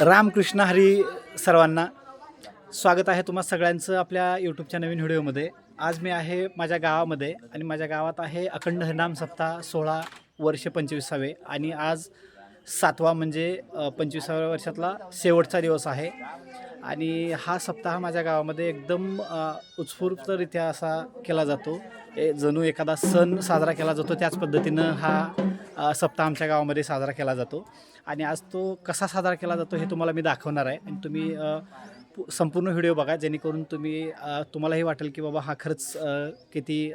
रामकृष्ण हरी सर्वांना स्वागत आहे तुम्हा सगळ्यांचं आपल्या यूट्यूबच्या नवीन व्हिडिओमध्ये। आज मी आहे माझ्या गावामध्ये आणि माझ्या गावात आहे अखंड हरिनाम सप्ताह 16 वर्ष 25वे आणि आज 7वा म्हणजे 25व्या वर्षातला शेवटचा दिवस आहे। आणि हा सप्ताह माझ्या गावामध्ये एकदम उत्स्फूर्तरित्या असा केला जातो, जणू एखादा सण साजरा केला जातो त्याच पद्धतीनं हा सप्ताह आमच्या गावामध्ये साजरा केला जातो। आणि आज तो कसा साजरा केला जातो हे तुम्हाला मी दाखवणार आहे आणि तुम्ही संपूर्ण व्हिडिओ बघा, जेणेकरून तुम्हालाही वाटेल की बाबा हा खरंच किती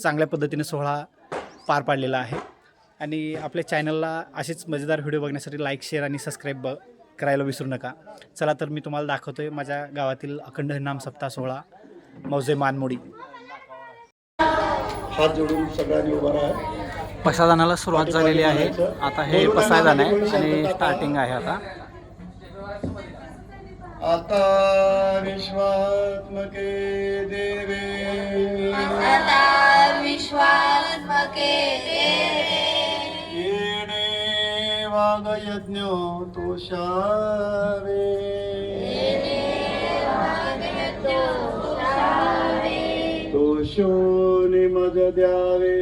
चांगल्या पद्धतीने सोहळा पार पाडलेला आहे। आणि आपल्या चॅनलला असेच मजेदार व्हिडिओ बघण्यासाठी लाईक, शेअर आणि सबस्क्राईब करायला विसरू नका। चला तर मी तुम्हाला दाखवतोय माझ्या गावातील अखंड हरिनाम सप्ताह 16 मौजे मानमोडी। हात जोडून सगळ्यांनी उभा राहा। पसायदानाला सुरुवात झालेली आहे। आता हे पसायदान आहे आणि स्टार्टिंग आहे आता विश्वात्मके देवे येणे वागयज्ञो तोषावे तोषो निमज द्यावे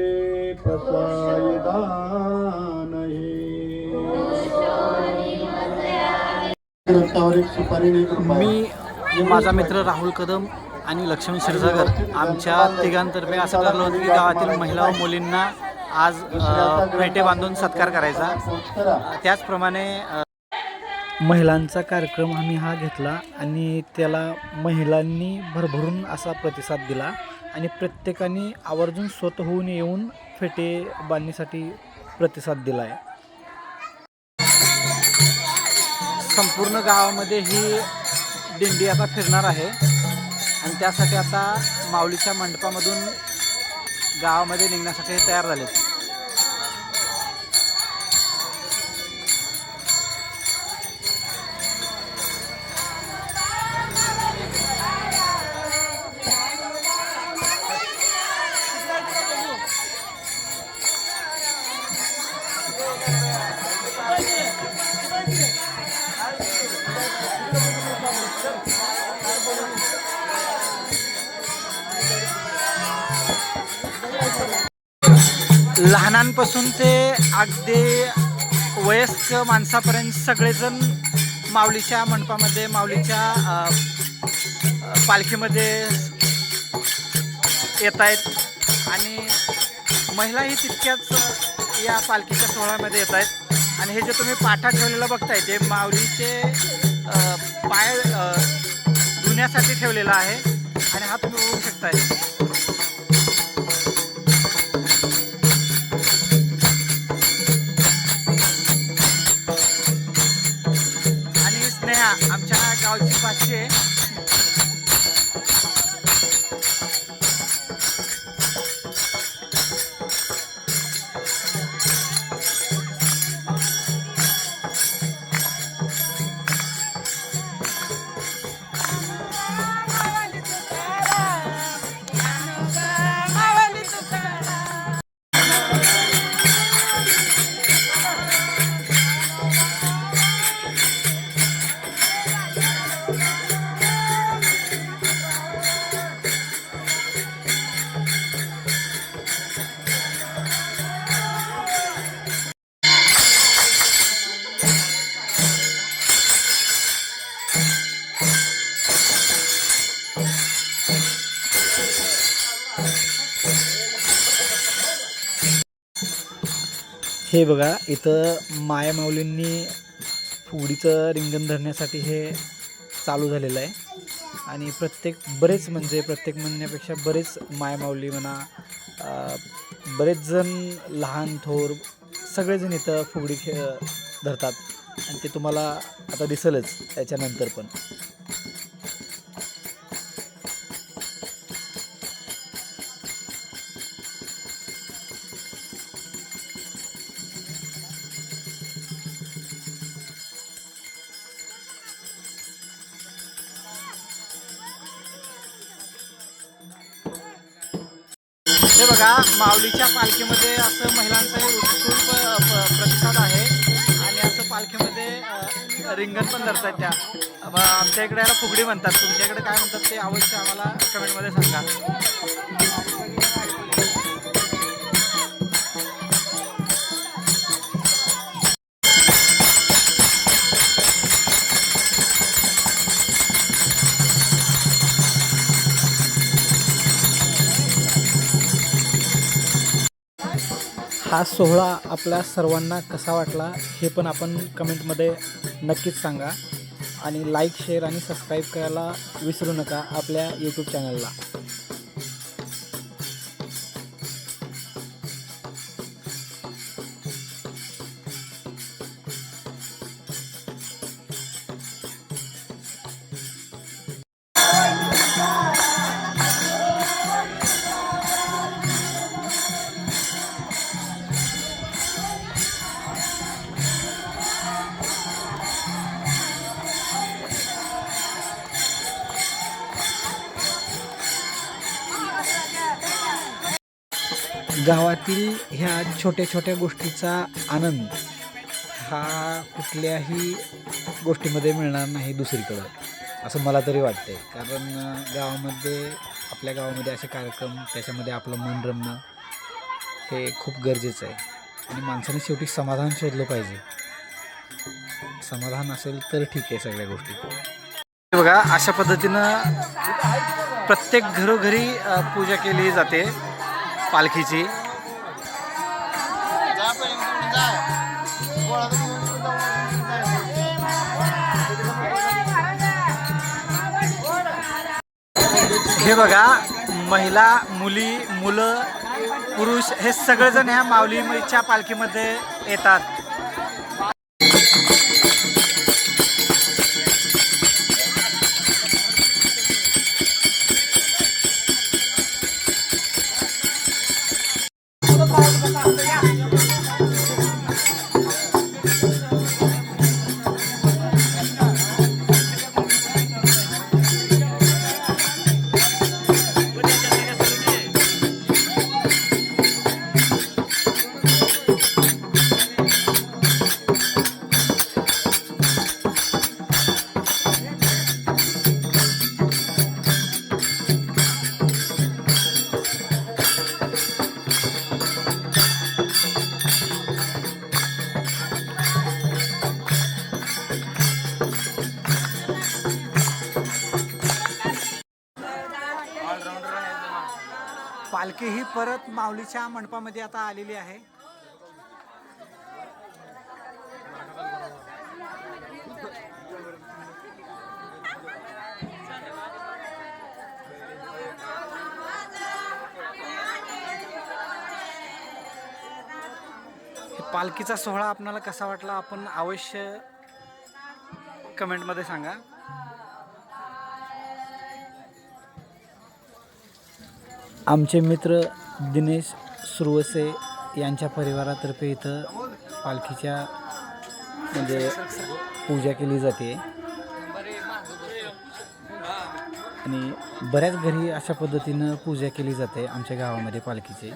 प्रसायदान मी माझा मित्र राहुल कदम आणि लक्ष्मण क्षीरसागर आमच्या तिघांतर्फे असं ठरलं होतं की गावातील महिला व मुलींना आज फेटे बांधून सत्कार करायचा। त्याचप्रमाणे महिलांचा कार्यक्रम आम्ही हा घेतला आणि त्याला महिलांनी भरभरून असा प्रतिसाद दिला आणि प्रत्येकाने आवर्जून स्वतःहून येऊन फेटे बांधणीसाठी प्रतिसाद दिला आहे। संपूर्ण गावामध्ये ही दिंडी आता फिरणार आहे आणि त्यासाठी आता माऊलीच्या मंडपामधून गावामध्ये निघण्यासाठी हे तयार झाले। लहानांपासून ते अगदी वयस्क माणसापर्यंत सगळेजण माऊलीच्या मंडपामध्ये माऊलीच्या पालखीमध्ये येत आहेत आणि महिलाही तितक्याच या पालखीच्या सोहळ्यामध्ये येत आहेत। आणि हे जे तुम्ही पाठा ठेवलेलं बघताय ते माऊलीचे पाय धुण्यासाठी ठेवलेला आहे आणि हा तुम्ही बघू शकताय। आमच्या गावची पाचशे हे बघा, इथं माया माऊलींनी फुगडीचं रिंगण धरण्यासाठी हे चालू झालेलं आहे आणि बरेच म्हणण्यापेक्षा बरेच माया माऊली म्हणा बरेच जण लहान थोर सगळेजण इथं फुगडी धरतात आणि ते तुम्हाला आता दिसेलच याच्यानंतर पण। हे बघा, माऊलीच्या पालखीमध्ये असं महिलांचा उत्स्फूर्त प्रतिसाद आहे आणि असं पालखीमध्ये रिंगण पण धरतात त्या. आमच्या इकडे याला फुगडी म्हणतात. तुमच्याकडे काय म्हणतात ते अवश्य आम्हाला कमेंटमध्ये सांगा. हा सोहळा आपल्या सर्वांना कसा वाटला हे पण आपण कमेंटमध्ये नक्कीच सांगा आणि लाईक, शेअर आणि सबस्क्राईब करायला विसरू नका आपल्या यूट्यूब चॅनलला. गावातील ह्या छोट्या छोट्या गोष्टीचा आनंद हा कुठल्याही गोष्टीमध्ये मिळणार नाही दुसरीकडं, असं मला तरी वाटते. कारण आपल्या गावामध्ये असे कार्यक्रम, त्याच्यामध्ये आपलं मन रमणं हे खूप गरजेचं आहे. आणि माणसाने शेवटी समाधान शोधलं पाहिजे. समाधान असेल तर ठीक आहे सगळ्या गोष्टी. बघा, अशा पद्धतीनं प्रत्येक घरोघरी पूजा केली जाते पालखीची. हे बघा, महिला, मुली, मुलं, पुरुष हे सगळेजण ह्या माऊलीच्या पालखीमध्ये येतात. पालखी ही परत माऊलीच्या मंडपामध्ये आता आलेली आहे. पालखीचा सोहळा आपणाला कसा वाटला आपण अवश्य कमेंटमध्ये सांगा. आमचे मित्र दिनेश सुरवसे यांच्या परिवारातर्फे इथं पालखीच्या म्हणजे पूजा केली जाते आणि बऱ्याच घरी अशा पद्धतीनं पूजा केली जाते आमच्या गावामध्ये पालखीची.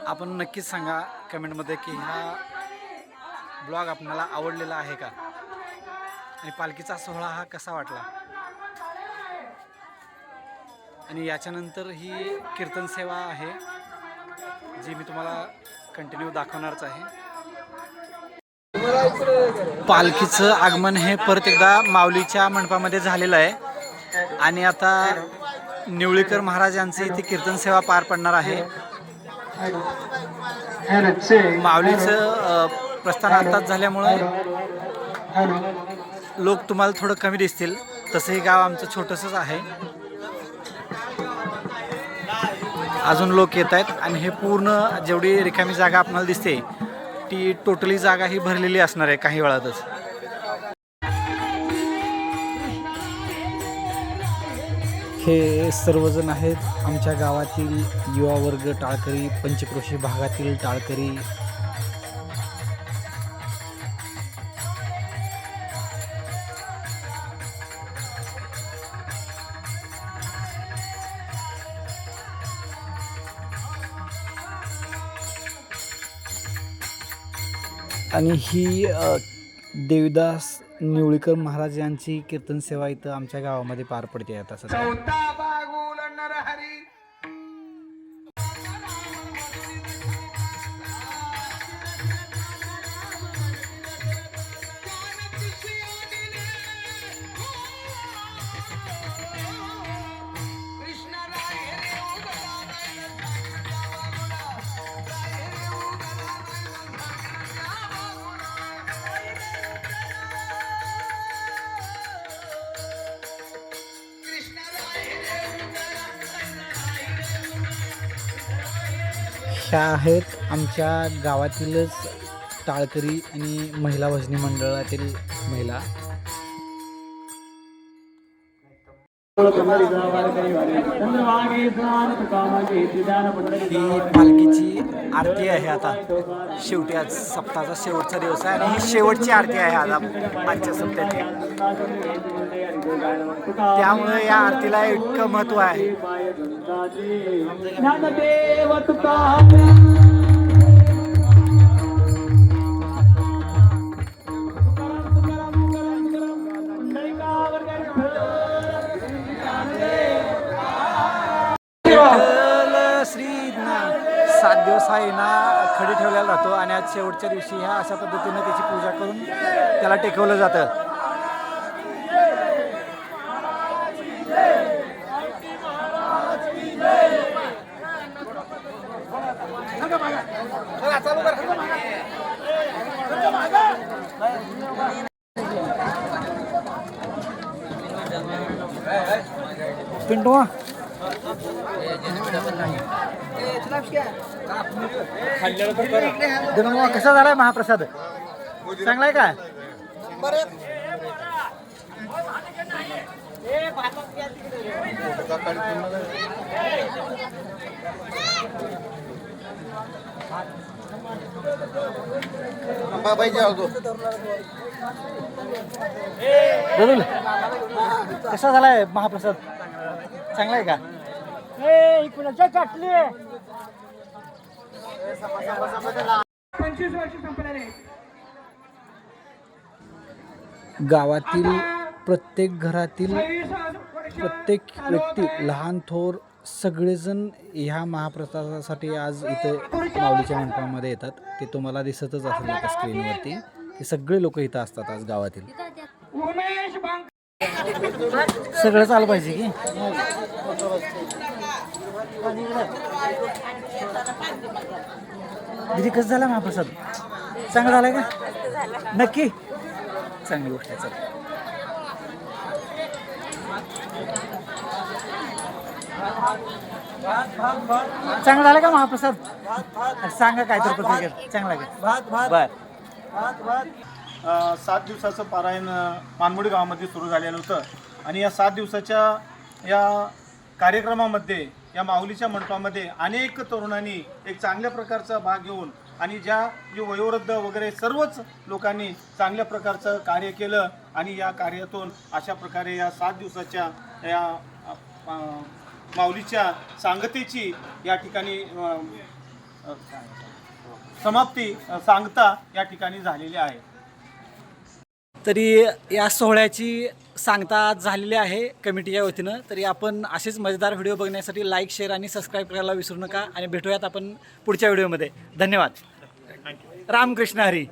आपण नक्कीच सांगा कमेंटमध्ये की हा ब्लॉग आपल्याला आवडलेला आहे का आणि पालखीचा सोहळा हा कसा वाटला. आणि याच्यानंतर ही कीर्तन सेवा आहे जी मी तुम्हाला कंटिन्यू दाखवणारच आहे. पालखीचं आगमन हे परत एकदा माऊलीच्या मंडपामध्ये झालेलं आहे आणि आता निवळीकर महाराज यांची इथे कीर्तन सेवा पार पडणार आहे. माऊलीचं प्रस्थान आताच झाल्यामुळं लोक तुम्हाला थोडं कमी दिसतील. तसं हे गाव आमचं छोटंसंच आहे. अजून लोक येत आहेत आणि हे पूर्ण जेवढी रिकामी जागा आपल्याला दिसते ती टोटली जागा ही भरलेली असणार आहे काही वेळातच. हे सर्वजण आहेत आमच्या गावातील युवा वर्ग टाळकरी, पंचक्रोशी भागातील टाळकरी. आणि ही देवीदास निवळीकर महाराज यांची कीर्तन सेवा इथं आमच्या गावामध्ये पार पडते आता सध्या. ह्या आहेत आमच्या गावातीलच टाळकरी आणि महिला भजनी मंडळातील महिला. ही पालखीची आरती आहे आता शेवटी. आज सप्ताहाचा शेवटचा दिवस आहे आणि ही शेवटची आरती आहे आज आजच्या सप्त्याची. त्यामुळे या आरतीला इतकं महत्त्व आहे. श्री 7 दिवस हा येणा खडी ठेवलेला राहतो आणि आज शेवटच्या दिवशी ह्या अशा पद्धतीने त्याची पूजा करून त्याला टेकवलं जातं. पिंटू कसा झालाय महाप्रसाद? चांगलाय का? कसा झालाय महाप्रसाद? चांगलाय का? गावातील प्रत्येक घरातील प्रत्येक व्यक्ती लहान थोर सगळेजण ह्या महाप्रसादासाठी आज इथे माऊलीच्या मंडपामध्ये येतात. ते तुम्हाला दिसतच असेल आता स्क्रीनवरती. हे सगळे लोक इथं असतात आज गावातील. सगळं चालू पाहिजे की दिदी. कसं झाला महाप्रसाद? चांगला झालाय का? नक्की चांगली गोष्ट आहे. चल चांगला झाला का महाप्रसाद? सांगा काय तर पत्रिकेत. चांगला का? बर. 7 दिवसाचं पारायण मानमोडी गावामध्ये सुरू झालेलं होतं आणि या 7 दिवसाच्या या कार्यक्रमामध्ये या माऊलीच्या मंडपामध्ये अनेक तरुणांनी एक चांगल्या प्रकारचा भाग घेऊन आणि जे वयोवृद्ध वगैरे सर्वच लोकांनी चांगल्या प्रकारचं कार्य केलं आणि या कार्यातून अशा प्रकारे या 7 दिवसाच्या या माऊलीच्या सांगतेची या ठिकाणी समाप्ती सांगता या ठिकाणी झालेली आहे. तरी या सोहळ्याची सांगता झालेली आहे कमिटीच्या वतीनं. तरी आपण असेच मजेदार व्हिडिओ बघण्यासाठी लाईक, शेअर आणि सबस्क्राईब करायला विसरू नका आणि भेटूयात आपण पुढच्या व्हिडिओमध्ये. धन्यवाद. रामकृष्ण हरी.